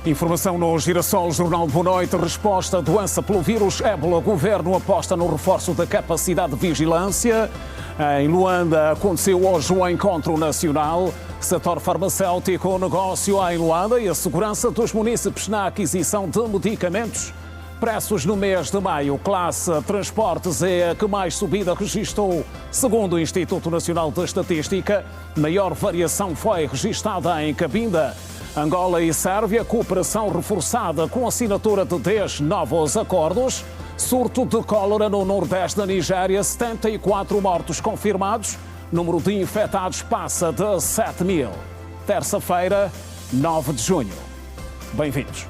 Informação no Girassol, Jornal de Boa Noite. Resposta à doença pelo vírus ébola. Governo aposta no reforço da capacidade de vigilância. Em Luanda aconteceu hoje um encontro nacional. Setor farmacêutico, negócio em Luanda e a segurança dos munícipes na aquisição de medicamentos. Preços no mês de maio. Classe Transportes é a que mais subida registrou, segundo o Instituto Nacional de Estatística. Maior variação foi registada em Cabinda. Angola e Sérvia, cooperação reforçada com assinatura de 10 novos acordos. Surto de cólera no nordeste da Nigéria, 74 mortos confirmados. Número de infectados passa de 7 mil. Terça-feira, 9 de junho. Bem-vindos.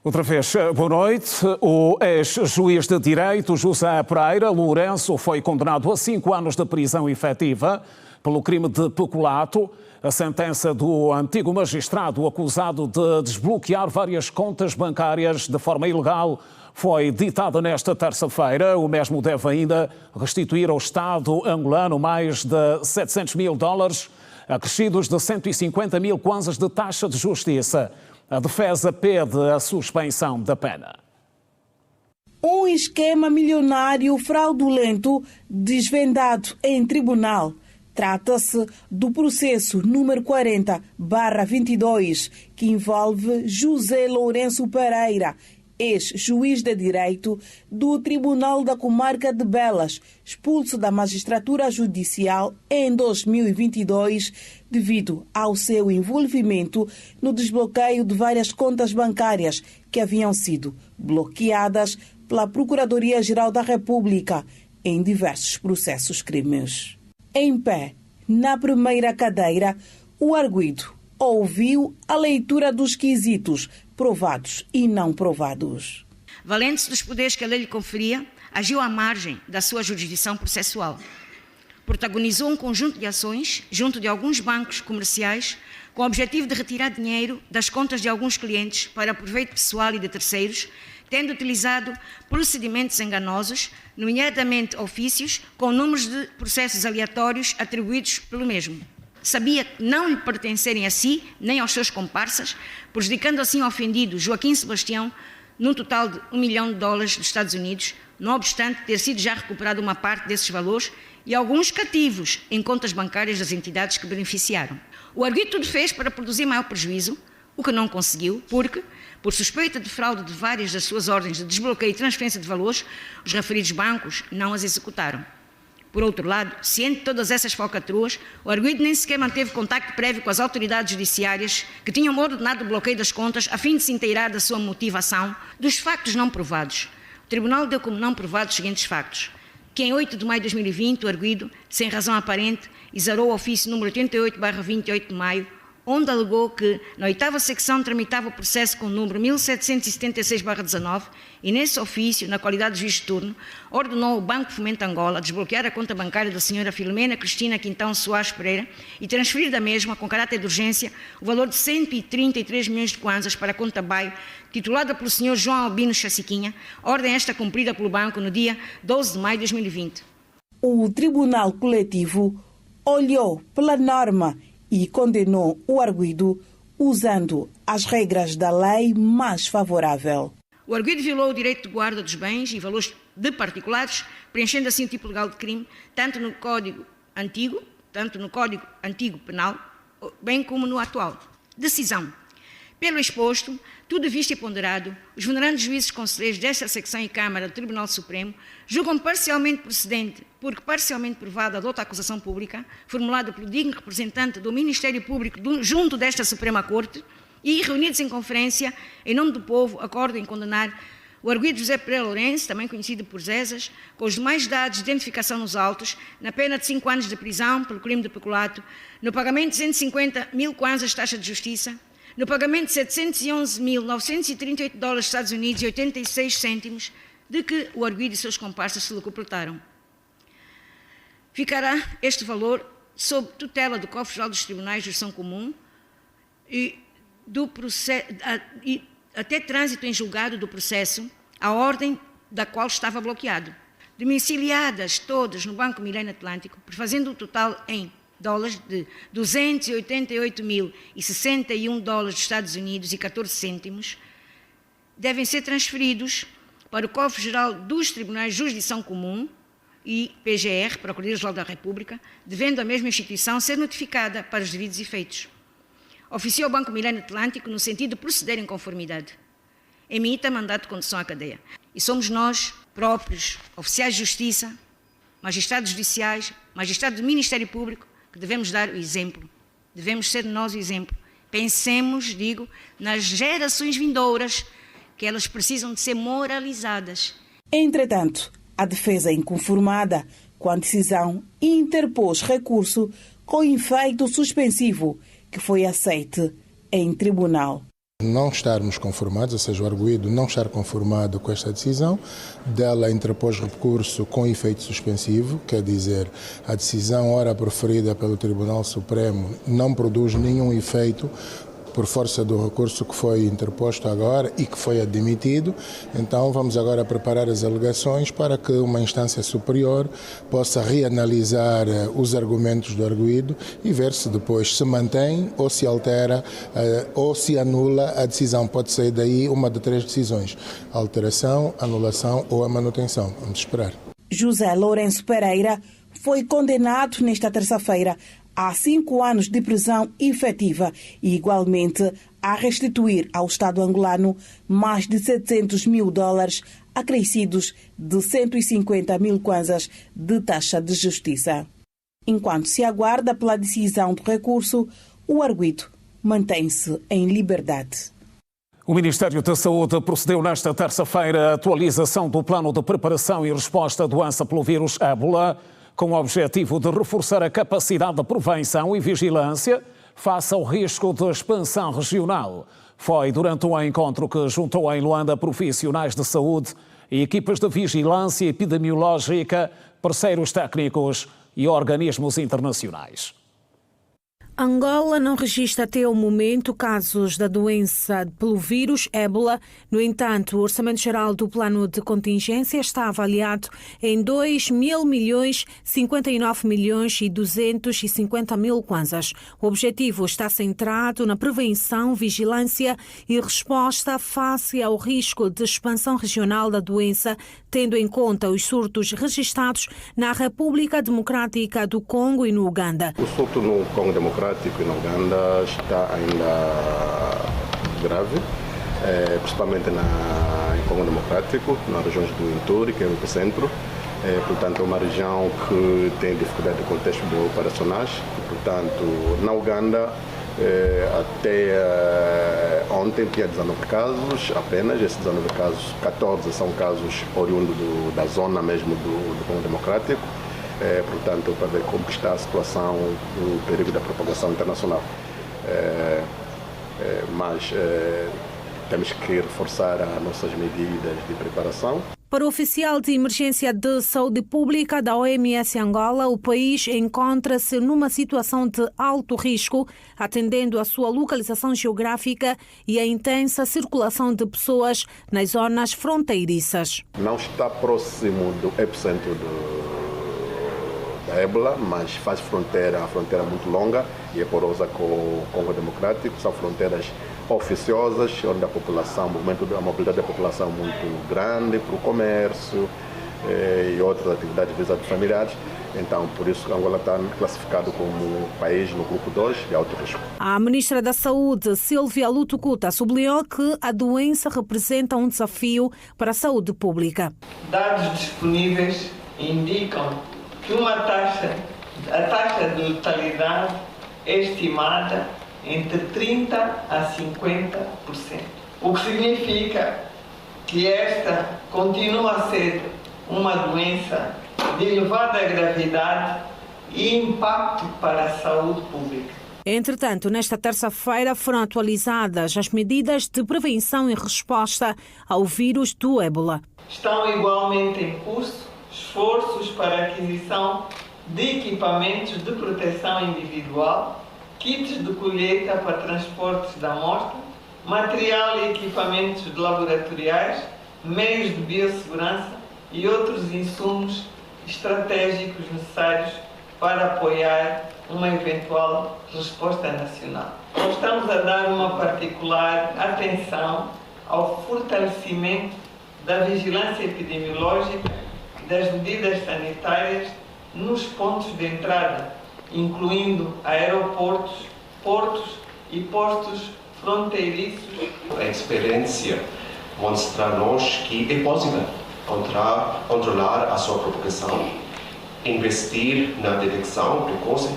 Outra vez, boa noite. O ex-juiz de direito José Pereira Lourenço foi condenado a 5 anos de prisão efetiva pelo crime de peculato. A sentença do antigo magistrado acusado de desbloquear várias contas bancárias de forma ilegal foi ditada nesta terça-feira. O mesmo deve ainda restituir ao Estado angolano mais de 700 mil dólares, acrescidos de 150 mil kwanzas de taxa de justiça. A defesa pede a suspensão da pena. Um esquema milionário fraudulento desvendado em tribunal. Trata-se do processo número 40/22, que envolve José Lourenço Pereira, ex-juiz de direito do Tribunal da Comarca de Belas, expulso da magistratura judicial em 2022 devido ao seu envolvimento no desbloqueio de várias contas bancárias que haviam sido bloqueadas pela Procuradoria-Geral da República em diversos processos crimes. Em pé, na primeira cadeira, o arguido ouviu a leitura dos quesitos provados e não provados. Valente-se dos poderes que a lei lhe conferia, agiu à margem da sua jurisdição processual. Protagonizou um conjunto de ações junto de alguns bancos comerciais com o objetivo de retirar dinheiro das contas de alguns clientes para proveito pessoal e de terceiros, tendo utilizado procedimentos enganosos, nomeadamente ofícios com números de processos aleatórios atribuídos pelo mesmo. Sabia não lhe pertencerem a si, nem aos seus comparsas, prejudicando assim o ofendido Joaquim Sebastião num total de $1 milhão dos Estados Unidos, não obstante ter sido já recuperado uma parte desses valores e alguns cativos em contas bancárias das entidades que beneficiaram. O arguido tudo fez para produzir maior prejuízo, o que não conseguiu, porque, por suspeita de fraude de várias das suas ordens de desbloqueio e transferência de valores, os referidos bancos não as executaram. Por outro lado, ciente de todas essas falcatruas, o arguido nem sequer manteve contacto prévio com as autoridades judiciárias que tinham ordenado o bloqueio das contas a fim de se inteirar da sua motivação dos factos não provados. O Tribunal deu como não provados os seguintes factos: que em 8 de maio de 2020, o arguido, sem razão aparente, exarou o ofício número 88/28 de maio, onde alegou que, na 8ª secção, tramitava o processo com o número 1776/19 e, nesse ofício, na qualidade de juiz de turno, ordenou ao Banco Fomento Angola desbloquear a conta bancária da senhora Filomena Cristina Quintão Soares Pereira e transferir da mesma, com caráter de urgência, o valor de 133 milhões de kwanzas para a conta BAI, titulada pelo senhor João Albino Chaciquinha, ordem esta cumprida pelo banco no dia 12 de maio de 2020. O Tribunal Coletivo olhou pela norma e condenou o arguido usando as regras da lei mais favorável. O arguido violou o direito de guarda dos bens e valores de particulares, preenchendo assim o tipo legal de crime, tanto no Código Antigo Penal, bem como no atual. Decisão. Pelo exposto, tudo visto e ponderado, os venerandos juízes conselheiros desta secção e Câmara do Tribunal Supremo julgam parcialmente procedente, porque parcialmente provada a douta acusação pública, formulada pelo digno representante do Ministério Público junto desta Suprema Corte, e, reunidos em conferência, em nome do povo, acordam em condenar o arguido José Pereira Lourenço, também conhecido por Zezas, com os demais dados de identificação nos autos, na pena de 5 anos de prisão pelo crime de peculato, no pagamento de 150 mil kwanzas de taxa de justiça, no pagamento de 711.938 dólares dos Estados Unidos e 86 cêntimos, de que o arguido e seus comparsas se locupletaram. Ficará este valor sob tutela do Cofre-Geral dos Tribunais de Justiça Comum e até trânsito em julgado do processo, a ordem da qual estava bloqueado. Domiciliadas todas no Banco Milênio Atlântico, fazendo o total em dólares de 288.061 dólares dos Estados Unidos e 14 cêntimos, devem ser transferidos para o Cofre-Geral dos Tribunais de Jurisdição Comum e PGR, Procuradoria-Geral da República, devendo a mesma instituição ser notificada para os devidos efeitos. Oficiou ao Banco Milênio Atlântico no sentido de proceder em conformidade. Emita mandato de condução à cadeia. E somos nós próprios, oficiais de justiça, magistrados judiciais, magistrados do Ministério Público, que devemos dar o exemplo. Devemos ser nós o exemplo. Pensemos, nas gerações vindouras, que elas precisam de ser moralizadas. Entretanto, a defesa inconformada com a decisão interpôs recurso com efeito suspensivo, que foi aceite em tribunal. Não estarmos conformados, ou seja, o arguido não estar conformado com esta decisão, dela interpôs recurso com efeito suspensivo, quer dizer, a decisão ora proferida pelo Tribunal Supremo não produz nenhum efeito por força do recurso que foi interposto agora e que foi admitido. Então vamos agora preparar as alegações para que uma instância superior possa reanalisar os argumentos do arguido e ver se depois se mantém ou se altera ou se anula a decisão. Pode sair daí uma de 3 decisões: alteração, anulação ou a manutenção. Vamos esperar. José Lourenço Pereira foi condenado nesta terça-feira a 5 anos de prisão efetiva e, igualmente, a restituir ao Estado angolano mais de 700 mil dólares, acrescidos de 150 mil kwanzas de taxa de justiça. Enquanto se aguarda pela decisão do recurso, o arguido mantém-se em liberdade. O Ministério da Saúde procedeu nesta terça-feira à atualização do plano de preparação e resposta à doença pelo vírus ébola, com o objetivo de reforçar a capacidade de prevenção e vigilância face ao risco de expansão regional. Foi durante um encontro que juntou em Luanda profissionais de saúde e equipas de vigilância epidemiológica, parceiros técnicos e organismos internacionais. Angola não registra até o momento casos da doença pelo vírus ébola. No entanto, o Orçamento Geral do Plano de Contingência está avaliado em 2.059.250.000 kwanzas. O objetivo está centrado na prevenção, vigilância e resposta face ao risco de expansão regional da doença, tendo em conta os surtos registrados na República Democrática do Congo e no Uganda. O surto no Congo Democrático e na Uganda está ainda grave, principalmente em Congo Democrático, nas regiões do Ituri, que é o epicentro. Portanto, é uma região que tem dificuldade de contexto de operacionais. Portanto, na Uganda, até ontem tinha 19 casos apenas. Esses 19 casos, 14 são casos oriundos da zona mesmo do Congo Democrático. Portanto, para ver como está a situação do perigo da propagação internacional. Mas temos que reforçar as nossas medidas de preparação. Para o oficial de emergência de saúde pública da OMS Angola, o país encontra-se numa situação de alto risco, atendendo à sua localização geográfica e à intensa circulação de pessoas nas zonas fronteiriças. Não está próximo do epicentro da ébola, mas faz fronteira, a fronteira muito longa e é porosa com o Congo Democrático. São fronteiras oficiosas, onde a mobilidade da população é muito grande para o comércio e outras atividades visadas familiares. Então, por isso, Angola está classificado como país no grupo 2 de alto risco. A ministra da Saúde, Silvia Lutucuta, sublinhou que a doença representa um desafio para a saúde pública. Dados disponíveis indicam que a taxa de letalidade é estimada entre 30% a 50%, o que significa que esta continua a ser uma doença de elevada gravidade e impacto para a saúde pública. Entretanto, nesta terça-feira foram atualizadas as medidas de prevenção e resposta ao vírus do ébola. Estão igualmente em curso esforços para a aquisição de equipamentos de proteção individual, kits de colheita para transportes da amostra, material e equipamentos laboratoriais, meios de biossegurança e outros insumos estratégicos necessários para apoiar uma eventual resposta nacional. Nós estamos a dar uma particular atenção ao fortalecimento da vigilância epidemiológica e das medidas sanitárias nos pontos de entrada, incluindo aeroportos, portos e postos fronteiriços. A experiência mostra-nos que é possível controlar a sua propagação, investir na detecção precoce,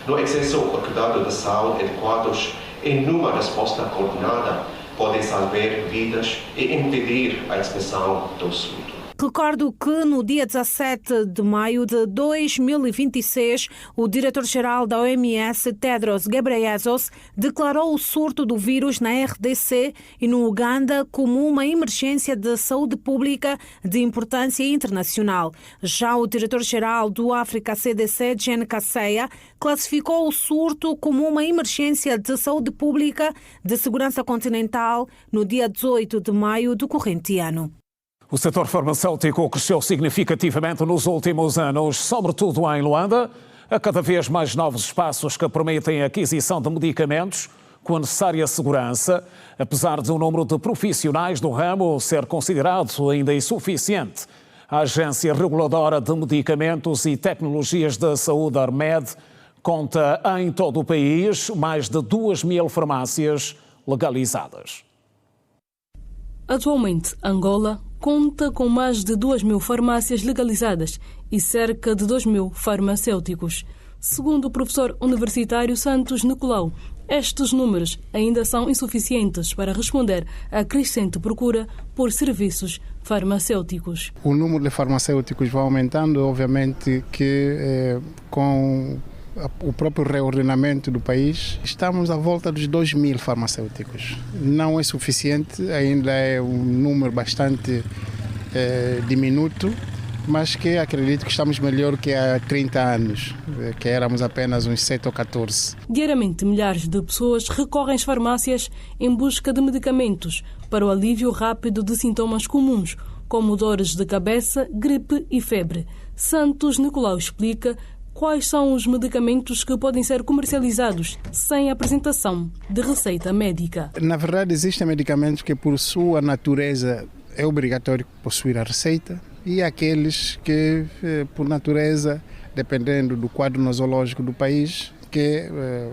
no acesso ao cuidado de saúde adequados e numa resposta coordenada pode salvar vidas e impedir a expansão do surto. Recordo que no dia 17 de maio de 2026, o diretor-geral da OMS, Tedros Ghebreyesus, declarou o surto do vírus na RDC e no Uganda como uma emergência de saúde pública de importância internacional. Já o diretor-geral do África CDC, Jen Kaseya, classificou o surto como uma emergência de saúde pública de segurança continental no dia 18 de maio do corrente ano. O setor farmacêutico cresceu significativamente nos últimos anos, sobretudo em Luanda. Há cada vez mais novos espaços que permitem a aquisição de medicamentos com a necessária segurança, apesar de o número de profissionais do ramo ser considerado ainda insuficiente. A Agência Reguladora de Medicamentos e Tecnologias da Saúde, ARMED, conta em todo o país mais de 2.000 farmácias legalizadas. Atualmente, Angola conta com mais de 2.000 farmácias legalizadas e cerca de 2.000 farmacêuticos. Segundo o professor universitário Santos Nicolau, estes números ainda são insuficientes para responder à crescente procura por serviços farmacêuticos. O número de farmacêuticos vai aumentando, obviamente que com o próprio reordenamento do país, estamos à volta dos 2.000 farmacêuticos. Não é suficiente, ainda é um número bastante diminuto, mas que acredito que estamos melhor que há 30 anos, que éramos apenas uns 7 ou 14. Diariamente, milhares de pessoas recorrem às farmácias em busca de medicamentos para o alívio rápido de sintomas comuns, como dores de cabeça, gripe e febre. Santos Nicolau explica quais são os medicamentos que podem ser comercializados sem apresentação de receita médica. Na verdade, existem medicamentos que, por sua natureza, é obrigatório possuir a receita, e aqueles que, por natureza, dependendo do quadro nosológico do país, que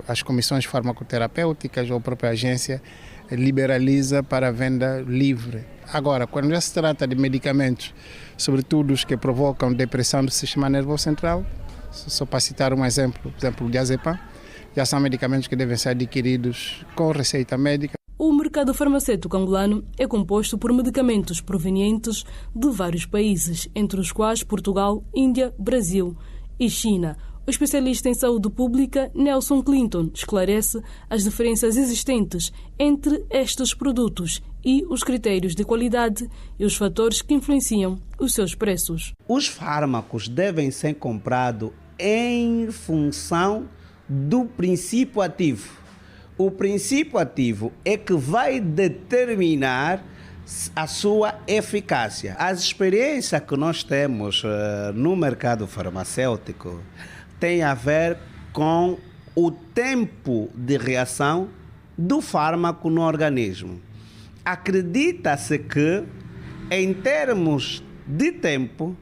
as comissões farmacoterapêuticas ou a própria agência liberaliza para a venda livre. Agora, quando já se trata de medicamentos, sobretudo os que provocam depressão do sistema nervoso central, só para citar um exemplo, por exemplo, o diazepam, já são medicamentos que devem ser adquiridos com receita médica. O mercado farmacêutico angolano é composto por medicamentos provenientes de vários países, entre os quais Portugal, Índia, Brasil e China. O especialista em saúde pública, Nelson Clinton, esclarece as diferenças existentes entre estes produtos e os critérios de qualidade e os fatores que influenciam os seus preços. Os fármacos devem ser comprados em função do princípio ativo. O princípio ativo é que vai determinar a sua eficácia. As experiências que nós temos no mercado farmacêutico têm a ver com o tempo de reação do fármaco no organismo. Acredita-se que, em termos de tempo,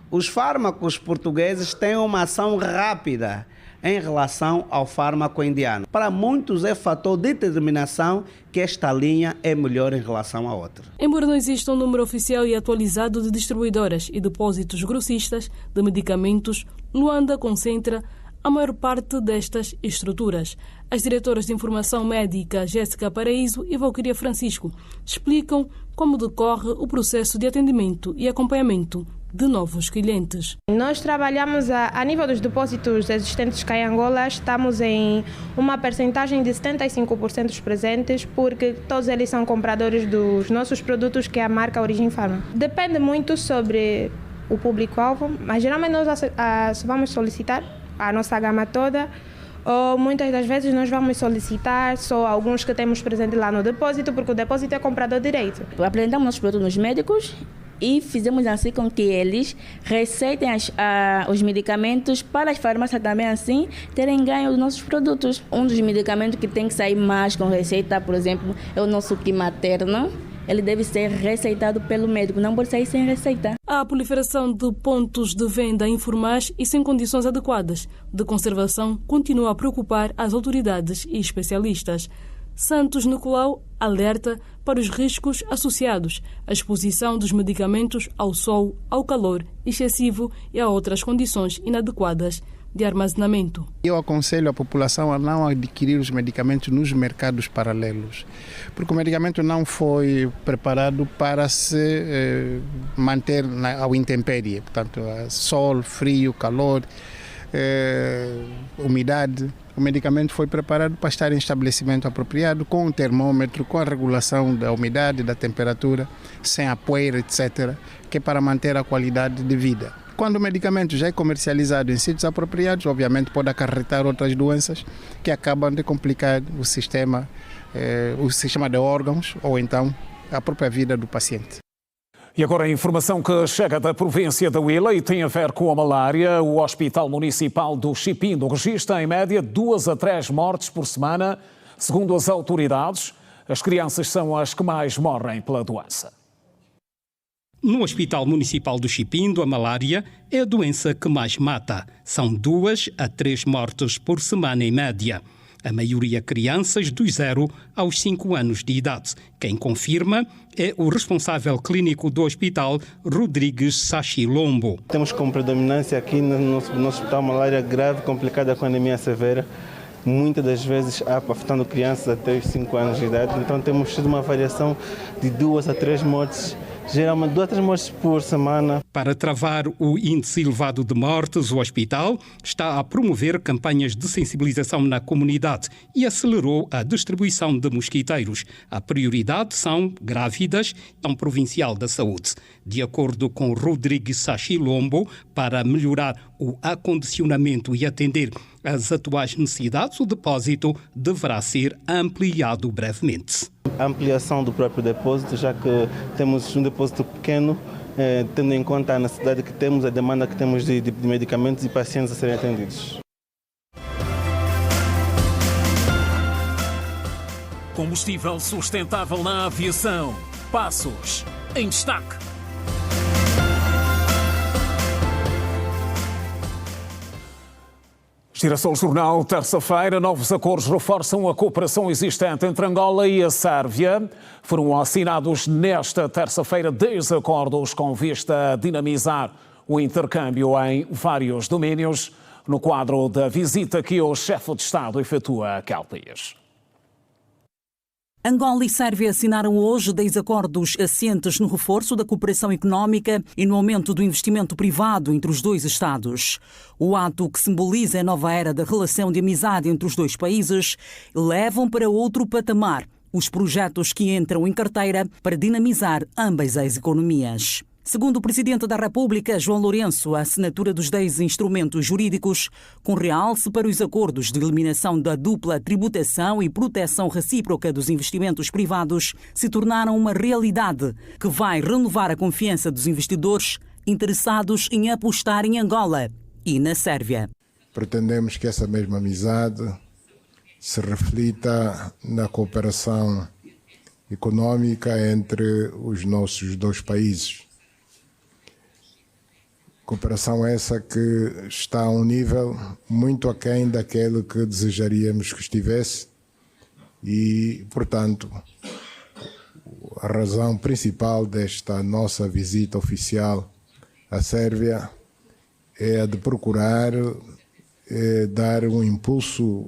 os fármacos portugueses têm uma ação rápida em relação ao fármaco indiano. Para muitos é fator de determinação que esta linha é melhor em relação à outra. Embora não exista um número oficial e atualizado de distribuidoras e depósitos grossistas de medicamentos, Luanda concentra a maior parte destas estruturas. As diretoras de informação médica Jéssica Paraíso e Valquíria Francisco explicam como decorre o processo de atendimento e acompanhamento de novos clientes. Nós trabalhamos a nível dos depósitos existentes cá em Angola, estamos em uma percentagem de 75% dos presentes, porque todos eles são compradores dos nossos produtos, que é a marca Origem Pharma. Depende muito sobre o público-alvo, mas geralmente nós só vamos solicitar a nossa gama toda, ou muitas das vezes nós vamos solicitar só alguns que temos presente lá no depósito, porque o depósito é comprado direito. Apresentamos nossos produtos nos médicos e fizemos assim com que eles receitem os medicamentos para as farmácias também assim terem ganho dos nossos produtos. Um dos medicamentos que tem que sair mais com receita, por exemplo, é o nosso Ki materno. Ele deve ser receitado pelo médico, não pode sair sem receita. A proliferação de pontos de venda informais e sem condições adequadas de conservação continua a preocupar as autoridades e especialistas. Santos Nicolau alerta para os riscos associados à exposição dos medicamentos ao sol, ao calor excessivo e a outras condições inadequadas de armazenamento. Eu aconselho a população a não adquirir os medicamentos nos mercados paralelos, porque o medicamento não foi preparado para se manter ao intempérie, portanto, sol, frio, calor, umidade. O medicamento foi preparado para estar em estabelecimento apropriado, com um termômetro, com a regulação da umidade, da temperatura, sem a poeira, etc., que é para manter a qualidade de vida. Quando o medicamento já é comercializado em sítios apropriados, obviamente pode acarretar outras doenças que acabam de complicar o sistema de órgãos ou então a própria vida do paciente. E agora a informação que chega da província da Huila e tem a ver com a malária. O Hospital Municipal do Xipindo registra em média 2 a 3 mortes por semana. Segundo as autoridades, as crianças são as que mais morrem pela doença. No Hospital Municipal do Xipindo, a malária é a doença que mais mata. São 2 a 3 mortes por semana em média. A maioria crianças dos 0 aos 5 anos de idade. Quem confirma é o responsável clínico do hospital, Rodrigues Sachilombo. Temos como predominância aqui no hospital malária grave, complicada com anemia severa. Muitas das vezes afetando crianças até os 5 anos de idade. Então temos tido uma variação de 2 a 3 mortes, geralmente 2 a 3 mortes por semana. Para travar o índice elevado de mortes, o hospital está a promover campanhas de sensibilização na comunidade e acelerou a distribuição de mosquiteiros. A prioridade são grávidas, então provincial da saúde. De acordo com Rodrigues Sachilombo, para melhorar o acondicionamento e atender às atuais necessidades, o depósito deverá ser ampliado brevemente. A ampliação do próprio depósito, já que temos um depósito pequeno, tendo em conta a necessidade que temos, a demanda que temos de medicamentos e pacientes a serem atendidos. Combustível sustentável na aviação. Passos em destaque. Girassol Jornal, terça-feira, novos acordos reforçam a cooperação existente entre Angola e a Sérvia. Foram assinados nesta terça-feira 10 acordos com vista a dinamizar o intercâmbio em vários domínios, no quadro da visita que o chefe de Estado efetua àquele país. Angola e Sérvia assinaram hoje 10 acordos assentes no reforço da cooperação económica e no aumento do investimento privado entre os dois Estados. O ato, que simboliza a nova era da relação de amizade entre os dois países, levam para outro patamar os projetos que entram em carteira para dinamizar ambas as economias. Segundo o Presidente da República, João Lourenço, a assinatura dos 10 instrumentos jurídicos, com realce para os acordos de eliminação da dupla tributação e proteção recíproca dos investimentos privados, se tornaram uma realidade que vai renovar a confiança dos investidores interessados em apostar em Angola e na Sérvia. Pretendemos que essa mesma amizade se reflita na cooperação econômica entre os nossos dois países. Cooperação essa que está a um nível muito aquém daquele que desejaríamos que estivesse e, portanto, a razão principal desta nossa visita oficial à Sérvia é a de procurar dar um impulso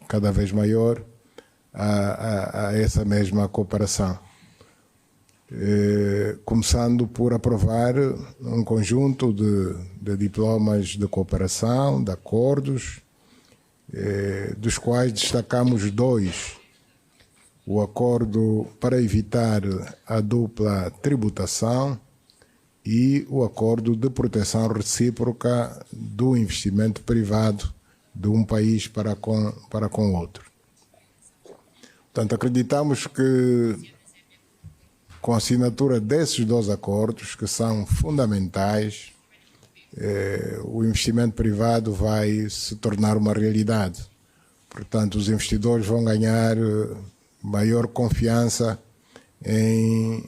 cada vez maior a essa mesma cooperação. Começando por aprovar um conjunto de diplomas de cooperação, de acordos, dos quais destacamos 2. O acordo para evitar a dupla tributação e o acordo de proteção recíproca do investimento privado de um país para com outro. Portanto, acreditamos que com a assinatura desses dois acordos, que são fundamentais, o investimento privado vai se tornar uma realidade. Portanto, os investidores vão ganhar maior confiança em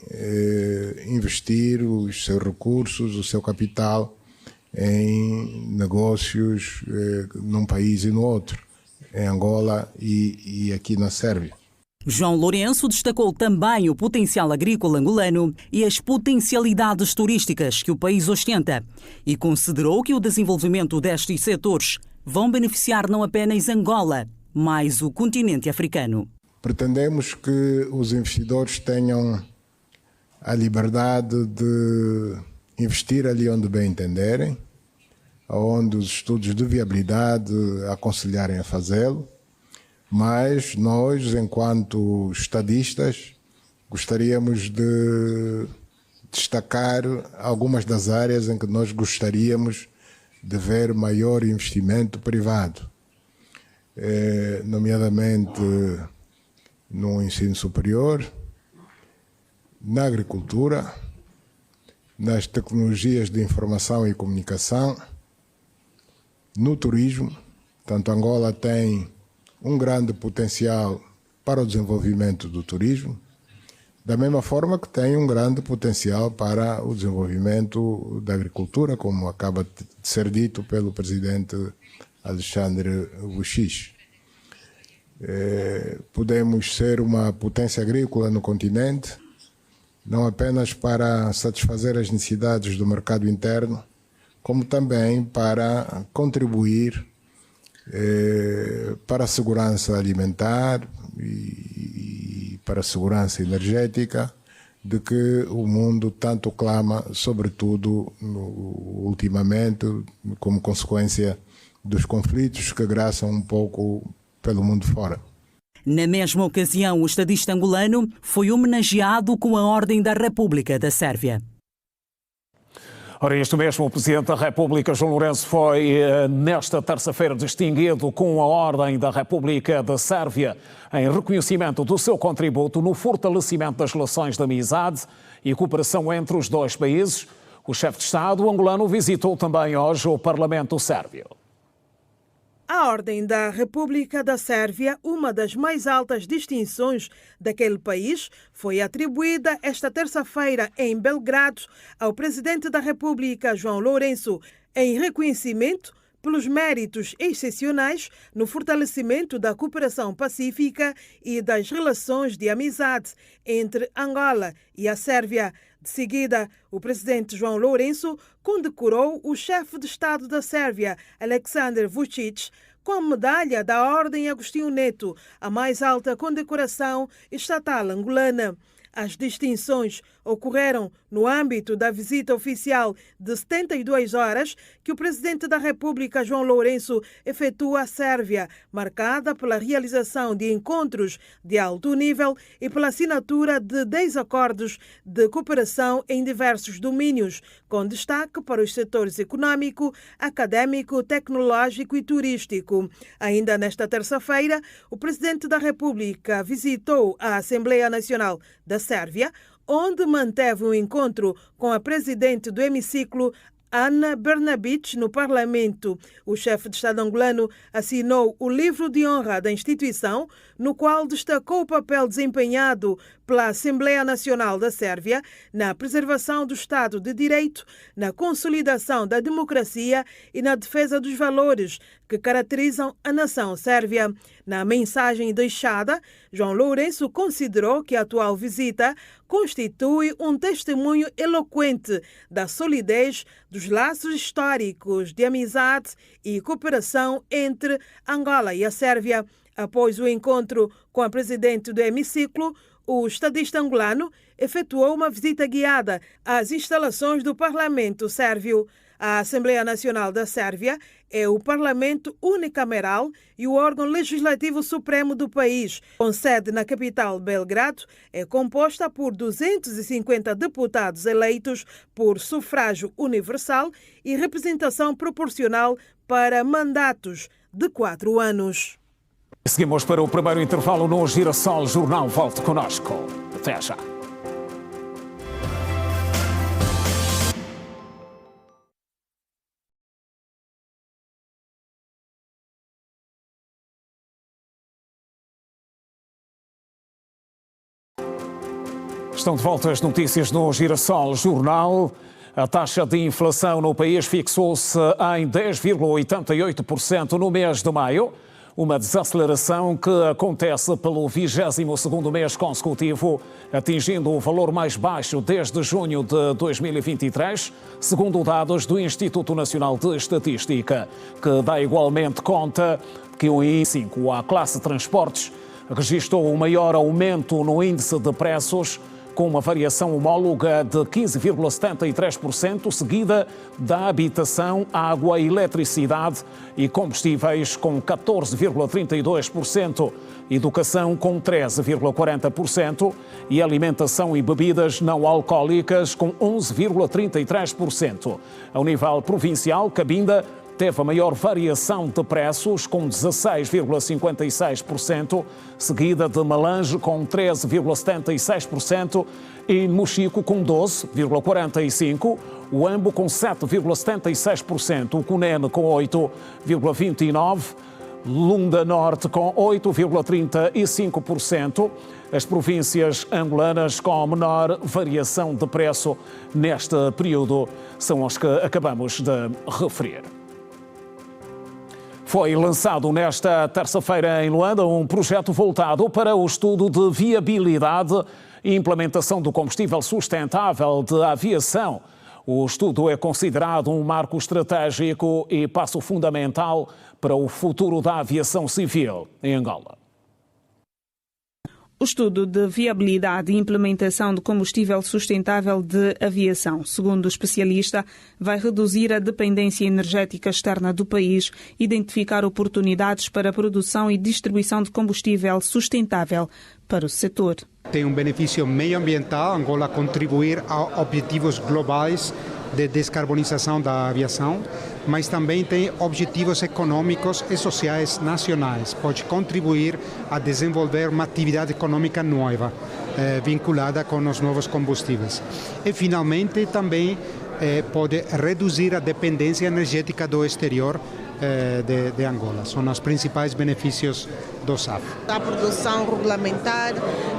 investir os seus recursos, o seu capital em negócios num país e no outro, em Angola e aqui na Sérvia. João Lourenço destacou também o potencial agrícola angolano e as potencialidades turísticas que o país ostenta e considerou que o desenvolvimento destes setores vão beneficiar não apenas Angola, mas o continente africano. Pretendemos que os investidores tenham a liberdade de investir ali onde bem entenderem, onde os estudos de viabilidade aconselharem a fazê-lo, mas nós, enquanto estadistas, gostaríamos de destacar algumas das áreas em que nós gostaríamos de ver maior investimento privado, nomeadamente no ensino superior, na agricultura, nas tecnologias de informação e comunicação, no turismo. Tanto Angola tem um grande potencial para o desenvolvimento do turismo, da mesma forma que tem um grande potencial para o desenvolvimento da agricultura, como acaba de ser dito pelo presidente Alexandre Vučić. Podemos ser uma potência agrícola no continente, não apenas para satisfazer as necessidades do mercado interno, como também para contribuir para a segurança alimentar e para a segurança energética de que o mundo tanto clama, sobretudo ultimamente, como consequência dos conflitos que graçam um pouco pelo mundo fora. Na mesma ocasião, o estadista angolano foi homenageado com a Ordem da República da Sérvia. Ora, este mesmo o Presidente da República, João Lourenço, foi nesta terça-feira distinguido com a Ordem da República da Sérvia em reconhecimento do seu contributo no fortalecimento das relações de amizade e cooperação entre os dois países. O chefe de Estado angolano visitou também hoje o Parlamento sérvio. A Ordem da República da Sérvia, uma das mais altas distinções daquele país, foi atribuída esta terça-feira em Belgrado ao Presidente da República, João Lourenço, em reconhecimento pelos méritos excepcionais no fortalecimento da cooperação pacífica e das relações de amizade entre Angola e a Sérvia. De seguida, o presidente João Lourenço condecorou o chefe de Estado da Sérvia, Aleksandar Vučić, com a medalha da Ordem Agostinho Neto, a mais alta condecoração estatal angolana. As distinções ocorreram no âmbito da visita oficial de 72 horas que o Presidente da República, João Lourenço, efetua à Sérvia, marcada pela realização de encontros de alto nível e pela assinatura de 10 acordos de cooperação em diversos domínios, com destaque para os setores econômico, académico, tecnológico e turístico. Ainda nesta terça-feira, o Presidente da República visitou a Assembleia Nacional da Sérvia, onde manteve um encontro com a presidente do hemiciclo, Ana Brnabić, no Parlamento. O chefe de Estado angolano assinou o livro de honra da instituição, no qual destacou o papel desempenhado pela Assembleia Nacional da Sérvia na preservação do Estado de Direito, na consolidação da democracia e na defesa dos valores que caracterizam a nação sérvia. Na mensagem deixada, João Lourenço considerou que a atual visita constitui um testemunho eloquente da solidez dos laços históricos de amizade e cooperação entre Angola e a Sérvia. Após o encontro com a presidente do hemiciclo, o estadista angolano efetuou uma visita guiada às instalações do Parlamento sérvio. A Assembleia Nacional da Sérvia é o parlamento unicameral e o órgão legislativo supremo do país. Com sede na capital Belgrado, é composta por 250 deputados eleitos por sufrágio universal e representação proporcional para mandatos de 4 anos. Seguimos para o primeiro intervalo no Girassol Jornal. Volte conosco. Até já. Estão de volta as notícias no Girassol Jornal. A taxa de inflação no país fixou-se em 10,88% no mês de maio, uma desaceleração que acontece pelo 22º mês consecutivo, atingindo o valor mais baixo desde junho de 2023, segundo dados do Instituto Nacional de Estatística, que dá igualmente conta que o índice 5, a classe transportes, registrou o maior aumento no índice de preços, com uma variação homóloga de 15,73%, seguida da habitação, água, eletricidade e combustíveis com 14,32%, educação com 13,40% e alimentação e bebidas não alcoólicas com 11,33%. Ao nível provincial, Cabinda teve a maior variação de preços, com 16,56%, seguida de Malange, com 13,76%, e Mochico, com 12,45%, o Ambo, com 7,76%, o Cunene, com 8,29%, Lunda Norte, com 8,35%, as províncias angolanas com menor variação de preço neste período são as que acabamos de referir. Foi lançado nesta terça-feira em Luanda um projeto voltado para o estudo de viabilidade e implementação do combustível sustentável de aviação. O estudo é considerado um marco estratégico e passo fundamental para o futuro da aviação civil em Angola. O estudo de viabilidade e implementação de combustível sustentável de aviação, segundo o especialista, vai reduzir a dependência energética externa do país, identificar oportunidades para a produção e distribuição de combustível sustentável para o setor. Tem um benefício meioambiental, Angola contribuir a objetivos globais de descarbonização da aviação, mas também tem objetivos econômicos e sociais nacionais. Pode contribuir a desenvolver uma atividade econômica nova, vinculada com os novos combustíveis. E, finalmente, também pode reduzir a dependência energética do exterior de Angola. São os principais benefícios do SAF. A produção regulamentar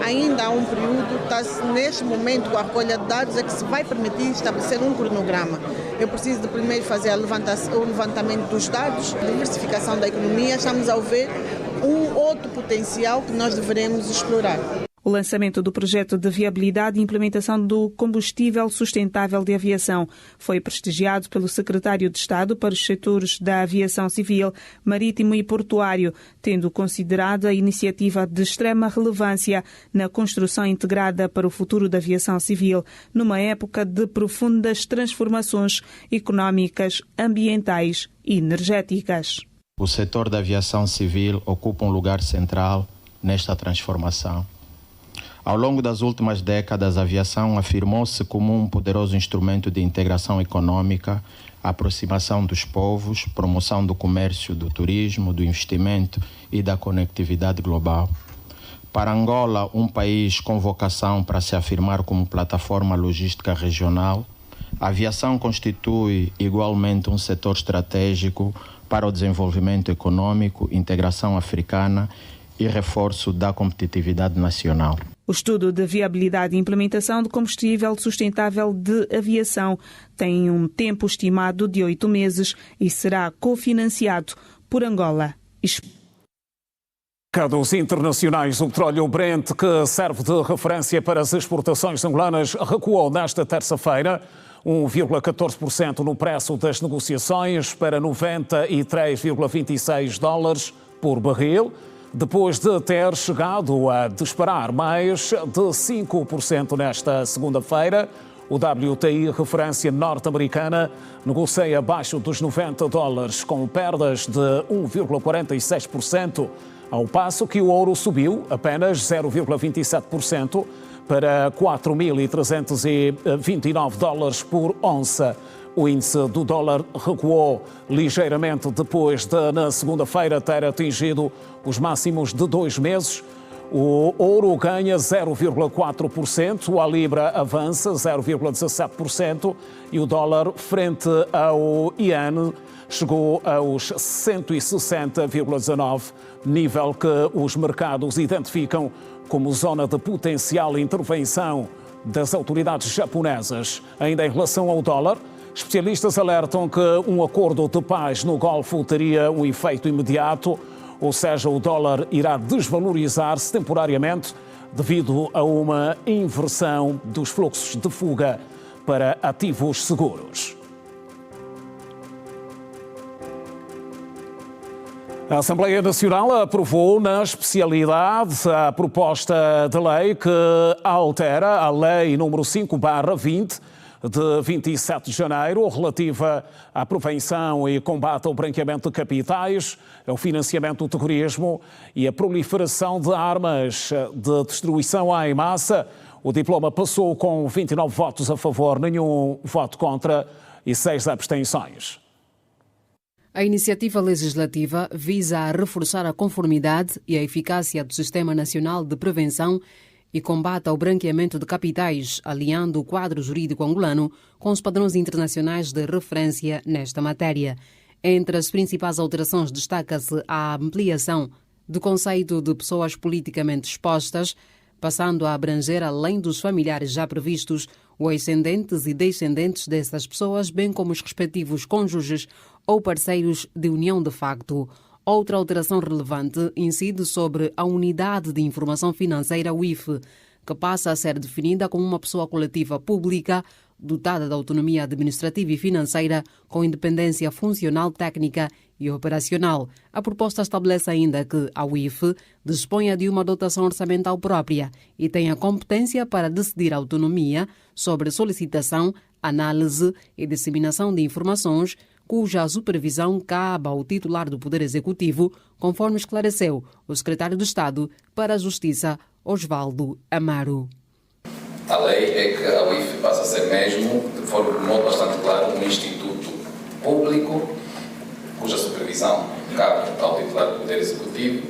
ainda há um período, neste momento com a recolha de dados é que se vai permitir estabelecer um cronograma. Eu preciso de primeiro fazer o levantamento dos dados, diversificação da economia, estamos a ver um outro potencial que nós deveremos explorar. O lançamento do projeto de viabilidade e implementação do combustível sustentável de aviação foi prestigiado pelo secretário de Estado para os setores da aviação civil, marítimo e portuário, tendo considerado a iniciativa de extrema relevância na construção integrada para o futuro da aviação civil, numa época de profundas transformações económicas, ambientais e energéticas. O setor da aviação civil ocupa um lugar central nesta transformação. Ao longo das últimas décadas, a aviação afirmou-se como um poderoso instrumento de integração econômica, aproximação dos povos, promoção do comércio, do turismo, do investimento e da conectividade global. Para Angola, um país com vocação para se afirmar como plataforma logística regional, a aviação constitui igualmente um setor estratégico para o desenvolvimento econômico, integração africana e reforço da competitividade nacional. O estudo de viabilidade e implementação de combustível sustentável de aviação tem um tempo estimado de 8 meses e será cofinanciado por Angola. Mercados internacionais, o petróleo Brent, que serve de referência para as exportações angolanas, recuou nesta terça-feira 1,14% no preço das negociações para $93,26 por barril, depois de ter chegado a disparar mais de 5% nesta segunda-feira, O WTI, referência norte-americana, negocia abaixo dos $90, com perdas de 1,46%, ao passo que o ouro subiu apenas 0,27% para $4.329 por onça. O índice do dólar recuou ligeiramente depois de, na segunda-feira, ter atingido os máximos de 2 meses. O ouro ganha 0,4%, a libra avança 0,17% e o dólar frente ao iene chegou aos 160,19, nível que os mercados identificam como zona de potencial intervenção das autoridades japonesas. Ainda em relação ao dólar, especialistas alertam que um acordo de paz no Golfo teria um efeito imediato, ou seja, o dólar irá desvalorizar-se temporariamente devido a uma inversão dos fluxos de fuga para ativos seguros. A Assembleia Nacional aprovou na especialidade a proposta de lei que altera a Lei número 5/20 de 27 de janeiro, relativa à prevenção e combate ao branqueamento de capitais, ao financiamento do terrorismo e à proliferação de armas de destruição em massa. O diploma passou com 29 votos a favor, nenhum voto contra e 6 abstenções. A iniciativa legislativa visa a reforçar a conformidade e a eficácia do Sistema Nacional de Prevenção e Combate ao Branqueamento de Capitais, alinhando o quadro jurídico angolano com os padrões internacionais de referência nesta matéria. Entre as principais alterações destaca-se a ampliação do conceito de pessoas politicamente expostas, passando a abranger, além dos familiares já previstos, os ascendentes e descendentes dessas pessoas, bem como os respectivos cônjuges ou parceiros de união de facto. Outra alteração relevante incide sobre a Unidade de Informação Financeira, UIF, que passa a ser definida como uma pessoa coletiva pública dotada de autonomia administrativa e financeira com independência funcional, técnica e operacional. A proposta estabelece ainda que a UIF disponha de uma dotação orçamental própria e tenha competência para decidir autonomia sobre solicitação, análise e disseminação de informações, cuja supervisão cabe ao titular do Poder Executivo, conforme esclareceu o secretário de Estado para a Justiça, Osvaldo Amaro. A lei é que a UIF passa a ser mesmo, de modo bastante claro, um instituto público, cuja supervisão cabe ao titular do Poder Executivo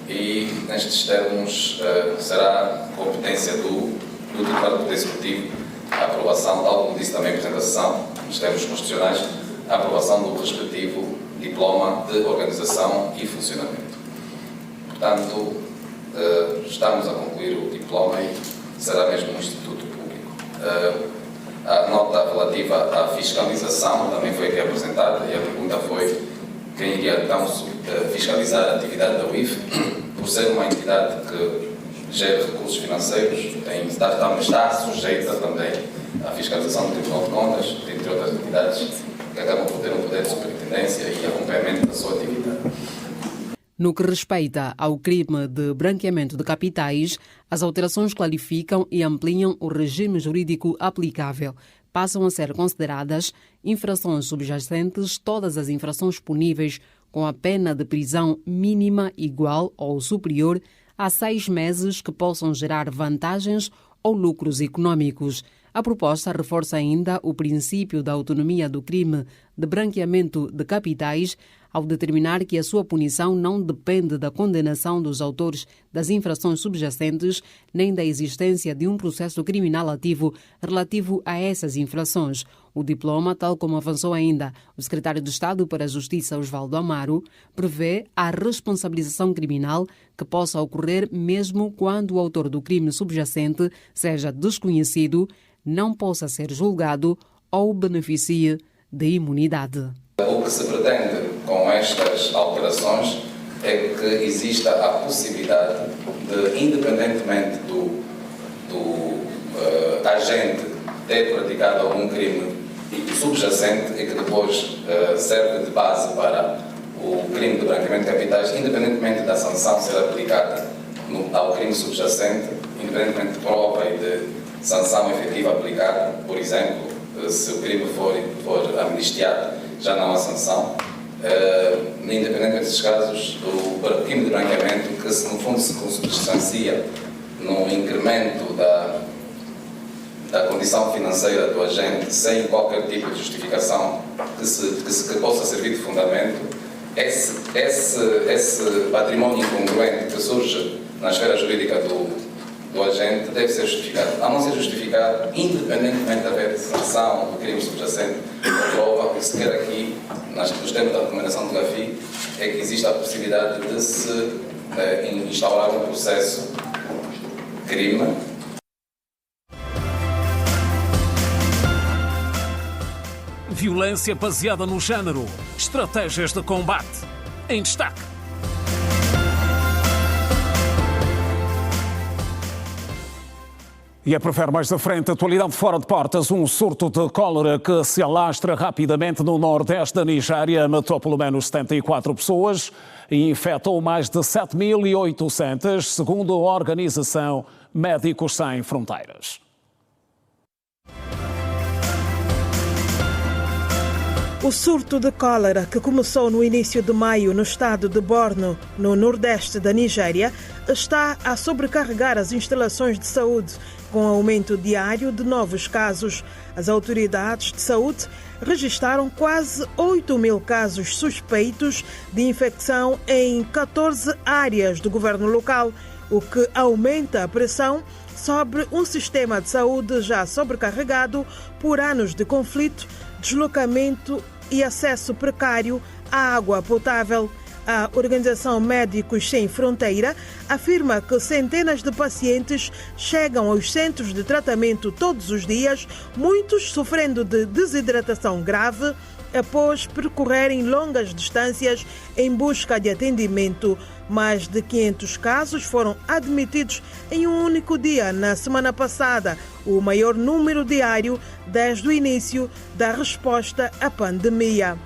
e, nestes termos, será competência do titular do Poder Executivo a aprovação, tal como disse também a apresentação, nos termos constitucionais, a aprovação do respectivo diploma de organização e funcionamento. Portanto, estamos a concluir o diploma e será mesmo um instituto público. A nota relativa à fiscalização também foi aqui apresentada e a pergunta foi quem iria então fiscalizar a atividade da UIF, por ser uma entidade que gera recursos financeiros, está sujeita também à fiscalização do Tribunal de Contas, entre outras atividades que acabam por ter um poder de superintendência e acompanhamento da sua atividade. No que respeita ao crime de branqueamento de capitais, as alterações clarificam e ampliam o regime jurídico aplicável. Passam a ser consideradas infrações subjacentes todas as infrações puníveis com a pena de prisão mínima igual ou superior a 6 meses que possam gerar vantagens ou lucros econômicos. A proposta reforça ainda o princípio da autonomia do crime de branqueamento de capitais, ao determinar que a sua punição não depende da condenação dos autores das infrações subjacentes nem da existência de um processo criminal ativo relativo a essas infrações. O diploma, tal como avançou ainda o secretário de Estado para a Justiça, Osvaldo Amaro, prevê a responsabilização criminal que possa ocorrer mesmo quando o autor do crime subjacente seja desconhecido, não possa ser julgado ou beneficie de imunidade. O que se pretende com estas alterações é que exista a possibilidade de, independentemente do agente ter praticado algum crime subjacente e que depois serve de base para o crime de branqueamento de capitais, independentemente da sanção ser aplicada ao crime subjacente, independentemente de prova e de sanção efetiva aplicada. Por exemplo, se o crime for amnistiado, já não há sanção. Independentemente desses casos, o crime de branqueamento, que se no fundo se consubstancia no incremento da condição financeira do agente sem qualquer tipo de justificação que possa servir de fundamento, esse património incongruente que surge na esfera jurídica do agente deve ser justificado. A não ser justificado, independentemente de haver sanção do crime subjacente, prova que se quer aqui, nos termos da recomendação do GAFI, é que existe a possibilidade de se instaurar um processo crime. Violência baseada no género. Estratégias de combate. Em destaque. E a prever mais à frente, atualidade fora de portas, um surto de cólera que se alastra rapidamente no nordeste da Nigéria, matou pelo menos 74 pessoas e infectou mais de 7.800, segundo a organização Médicos Sem Fronteiras. O surto de cólera, que começou no início de maio no estado de Borno, no nordeste da Nigéria, está a sobrecarregar as instalações de saúde, com aumento diário de novos casos. As autoridades de saúde registaram quase 8.000 casos suspeitos de infecção em 14 áreas do governo local, o que aumenta a pressão sobre um sistema de saúde já sobrecarregado por anos de conflito, deslocamento e acesso precário à água potável. A Organização Médicos Sem Fronteira afirma que centenas de pacientes chegam aos centros de tratamento todos os dias, muitos sofrendo de desidratação grave após percorrerem longas distâncias em busca de atendimento. Mais de 500 casos foram admitidos em um único dia na semana passada, o maior número diário desde o início da resposta à pandemia.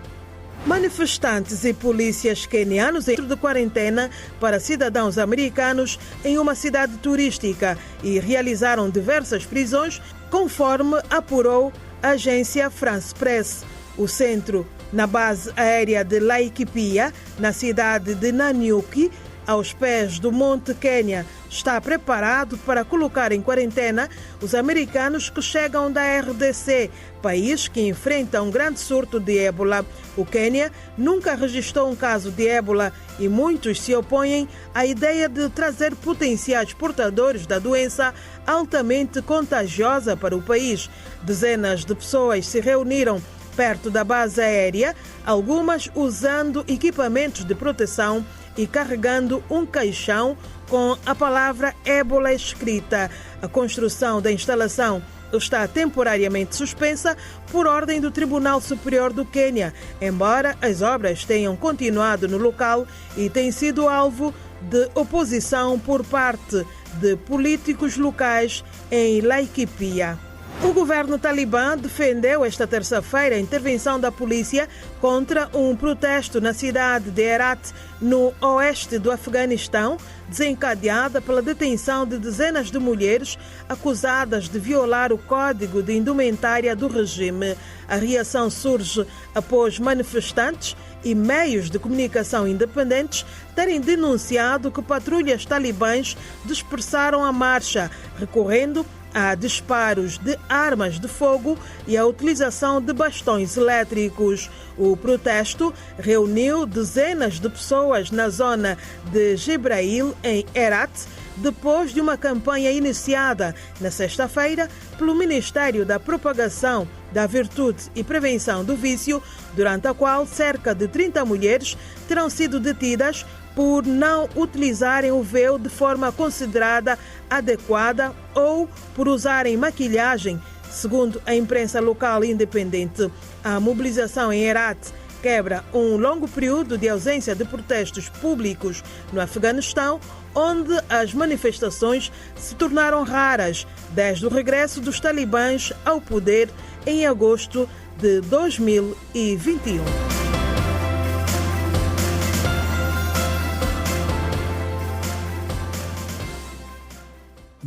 Manifestantes e polícias quenianos entram de quarentena para cidadãos americanos em uma cidade turística e realizaram diversas prisões, conforme apurou a agência France Press. O centro, na base aérea de Laikipia, na cidade de Nanyuki, aos pés do Monte Quênia, está preparado para colocar em quarentena os americanos que chegam da RDC, país que enfrenta um grande surto de ébola. O Quênia nunca registrou um caso de ébola e muitos se opõem à ideia de trazer potenciais portadores da doença altamente contagiosa para o país. Dezenas de pessoas se reuniram perto da base aérea, algumas usando equipamentos de proteção e carregando um caixão com a palavra ébola escrita. A construção da instalação está temporariamente suspensa por ordem do Tribunal Superior do Quênia, embora as obras tenham continuado no local e tenham sido alvo de oposição por parte de políticos locais em Laikipia. O governo talibã defendeu esta terça-feira a intervenção da polícia contra um protesto na cidade de Herat, no oeste do Afeganistão, desencadeada pela detenção de dezenas de mulheres acusadas de violar o código de indumentária do regime. A reação surge após manifestantes e meios de comunicação independentes terem denunciado que patrulhas talibãs dispersaram a marcha, recorrendo a disparos de armas de fogo e a utilização de bastões elétricos. O protesto reuniu dezenas de pessoas na zona de Jibrail, em Herat, depois de uma campanha iniciada na sexta-feira pelo Ministério da Propagação da Virtude e Prevenção do Vício, durante a qual cerca de 30 mulheres terão sido detidas por não utilizarem o véu de forma considerada adequada ou por usarem maquilhagem, segundo a imprensa local independente. A mobilização em Herat quebra um longo período de ausência de protestos públicos no Afeganistão, onde as manifestações se tornaram raras desde o regresso dos talibãs ao poder em agosto de 2021.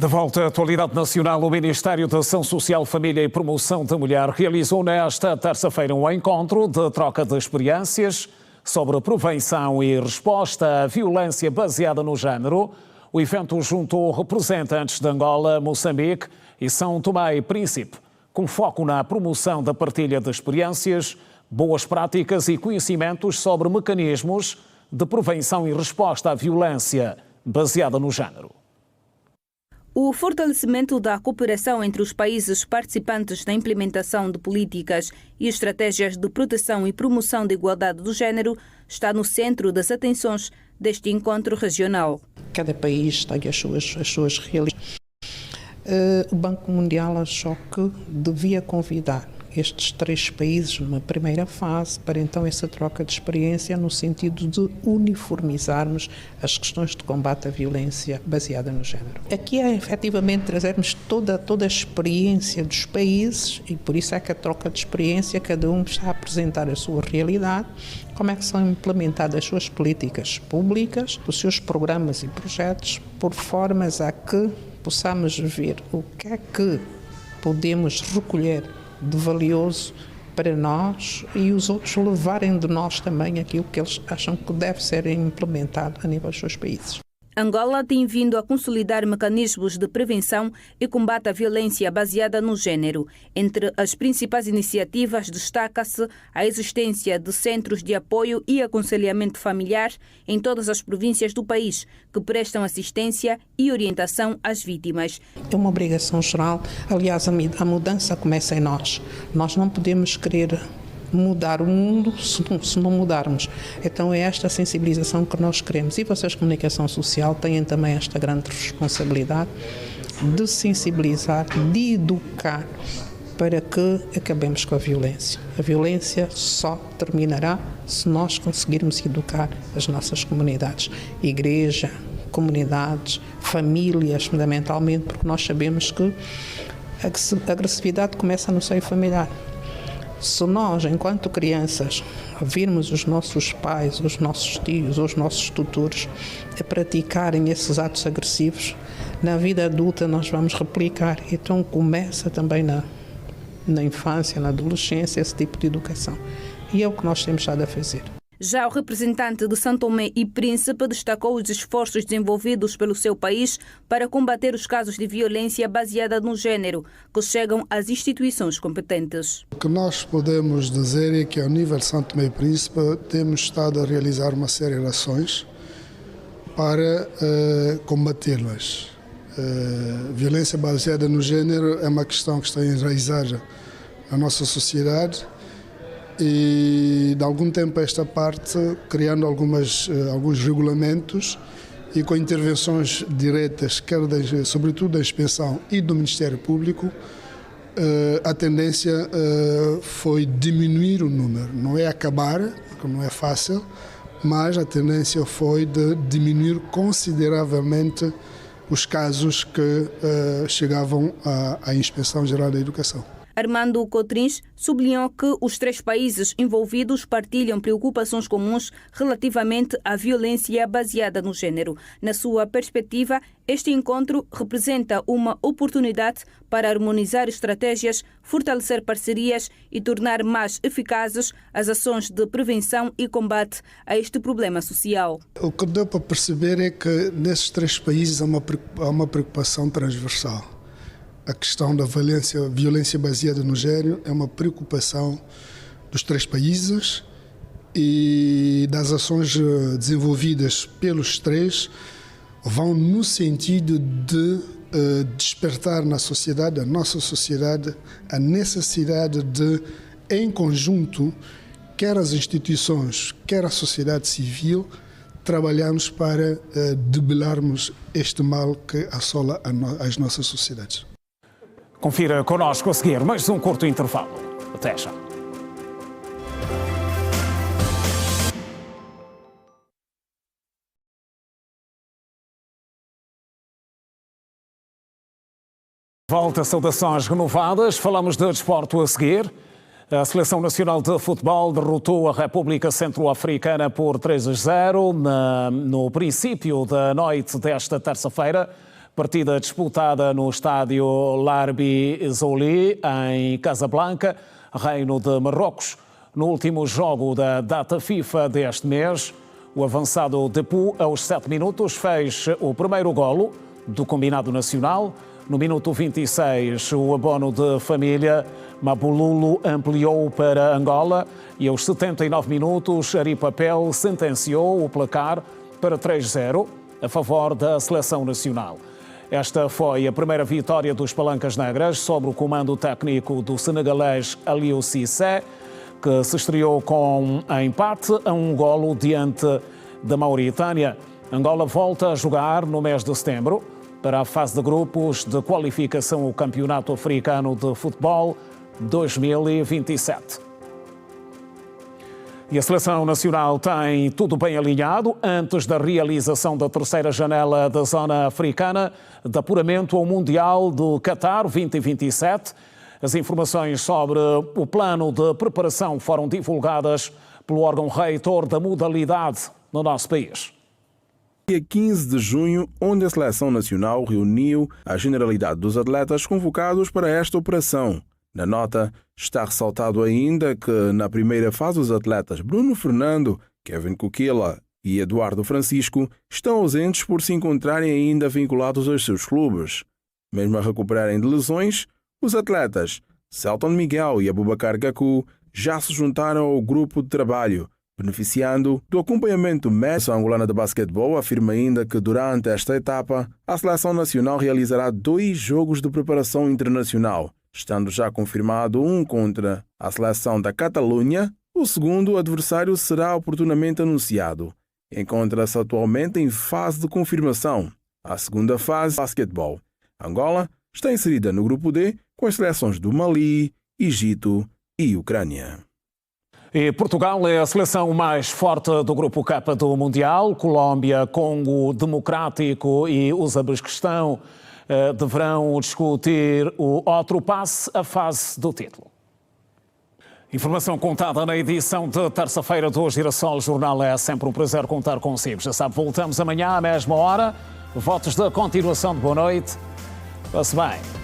De volta à atualidade nacional, o Ministério da Ação Social, Família e Promoção da Mulher realizou nesta terça-feira um encontro de troca de experiências sobre prevenção e resposta à violência baseada no género. O evento juntou representantes de Angola, Moçambique e São Tomé e Príncipe, com foco na promoção da partilha de experiências, boas práticas e conhecimentos sobre mecanismos de prevenção e resposta à violência baseada no género. O fortalecimento da cooperação entre os países participantes na implementação de políticas e estratégias de proteção e promoção da igualdade do género está no centro das atenções deste encontro regional. Cada país tem as suas realidades. O Banco Mundial achou que devia convidar estes 3 países numa primeira fase para então essa troca de experiência no sentido de uniformizarmos as questões de combate à violência baseada no género. Aqui é efetivamente trazermos toda a experiência dos países e por isso é que a troca de experiência, cada um está a apresentar a sua realidade, como é que são implementadas as suas políticas públicas, os seus programas e projetos, por formas a que possamos ver o que é que podemos recolher de valioso para nós e os outros levarem de nós também aquilo que eles acham que deve ser implementado a nível dos seus países. Angola tem vindo a consolidar mecanismos de prevenção e combate à violência baseada no género. Entre as principais iniciativas destaca-se a existência de centros de apoio e aconselhamento familiar em todas as províncias do país, que prestam assistência e orientação às vítimas. É uma obrigação geral, aliás, a mudança começa em nós. Nós não podemos querer mudar o mundo se não mudarmos. Então é esta sensibilização que nós queremos. E vocês de comunicação social têm também esta grande responsabilidade de sensibilizar, de educar para que acabemos com a violência. A violência só terminará se nós conseguirmos educar as nossas comunidades. Igreja, comunidades, famílias, fundamentalmente, porque nós sabemos que a agressividade começa no seio familiar. Se nós, enquanto crianças, virmos os nossos pais, os nossos tios, os nossos tutores a praticarem esses atos agressivos, na vida adulta nós vamos replicar. Então começa também na infância, na adolescência, esse tipo de educação. E é o que nós temos estado a fazer. Já o representante de São Tomé e Príncipe destacou os esforços desenvolvidos pelo seu país para combater os casos de violência baseada no género, que chegam às instituições competentes. O que nós podemos dizer é que, ao nível de São Tomé e Príncipe, temos estado a realizar uma série de ações para combatê-las. Violência baseada no género é uma questão que está enraizada na nossa sociedade. E de algum tempo a esta parte, criando alguns regulamentos e com intervenções diretas, sobretudo da inspeção e do Ministério Público, a tendência foi diminuir o número. Não é acabar, porque não é fácil, mas a tendência foi de diminuir consideravelmente os casos que chegavam à Inspeção Geral da Educação. Armando Cotrins sublinhou que os 3 países envolvidos partilham preocupações comuns relativamente à violência baseada no género. Na sua perspectiva, este encontro representa uma oportunidade para harmonizar estratégias, fortalecer parcerias e tornar mais eficazes as ações de prevenção e combate a este problema social. O que deu para perceber é que nesses 3 países há uma preocupação transversal. A questão da violência baseada no género é uma preocupação dos 3 países e das ações desenvolvidas pelos 3 vão no sentido de despertar na sociedade, na nossa sociedade, a necessidade de, em conjunto, quer as instituições, quer a sociedade civil, trabalharmos para debelarmos este mal que assola as nossas sociedades. Confira connosco a seguir mais um curto intervalo. Até já. Volta, saudações renovadas. Falamos de desporto a seguir. A Seleção Nacional de Futebol derrotou a República Centro-Africana por 3-0 no princípio da noite desta terça-feira, Partida disputada no estádio Larbi Zouli, em Casablanca, Reino de Marrocos. No último jogo da data FIFA deste mês, o avançado Depu, aos 7 minutos, fez o primeiro golo do combinado nacional. No minuto 26, o abono de família Mabululu ampliou para Angola e aos 79 minutos, Ari Papel sentenciou o placar para 3-0 a favor da seleção nacional. Esta foi a primeira vitória dos Palancas Negras sob o comando técnico do senegalês Aliou Cissé, que se estreou com empate a 1 golo diante da Mauritânia. Angola volta a jogar no mês de setembro para a fase de grupos de qualificação ao Campeonato Africano de Futebol 2027. E a Seleção Nacional tem tudo bem alinhado antes da realização da terceira janela da zona africana de apuramento ao Mundial do Qatar 2027. As informações sobre o plano de preparação foram divulgadas pelo órgão reitor da modalidade no nosso país. Dia 15 de junho, onde a Seleção Nacional reuniu a generalidade dos atletas convocados para esta operação. Na nota, está ressaltado ainda que, na primeira fase, os atletas Bruno Fernando, Kevin Kukila e Eduardo Francisco estão ausentes por se encontrarem ainda vinculados aos seus clubes. Mesmo a recuperarem de lesões, os atletas Celton Miguel e Abubakar Gaku já se juntaram ao grupo de trabalho, beneficiando do acompanhamento médico. A Angolana de Basquetebol afirma ainda que, durante esta etapa, a Seleção Nacional realizará 2 jogos de preparação internacional, estando já confirmado um contra a seleção da Catalunha. O segundo adversário será oportunamente anunciado. Encontra-se atualmente em fase de confirmação. A segunda fase, basquetebol. Angola está inserida no grupo D com as seleções do Mali, Egito e Ucrânia. E Portugal é a seleção mais forte do grupo K do Mundial. Colômbia, Congo Democrático e Uzbequistão deverão discutir o outro passe à fase do título. Informação contada na edição de terça-feira do Girassol Jornal. É sempre um prazer contar consigo. Já sabe, voltamos amanhã à mesma hora. Votos de continuação de boa noite. Passe bem.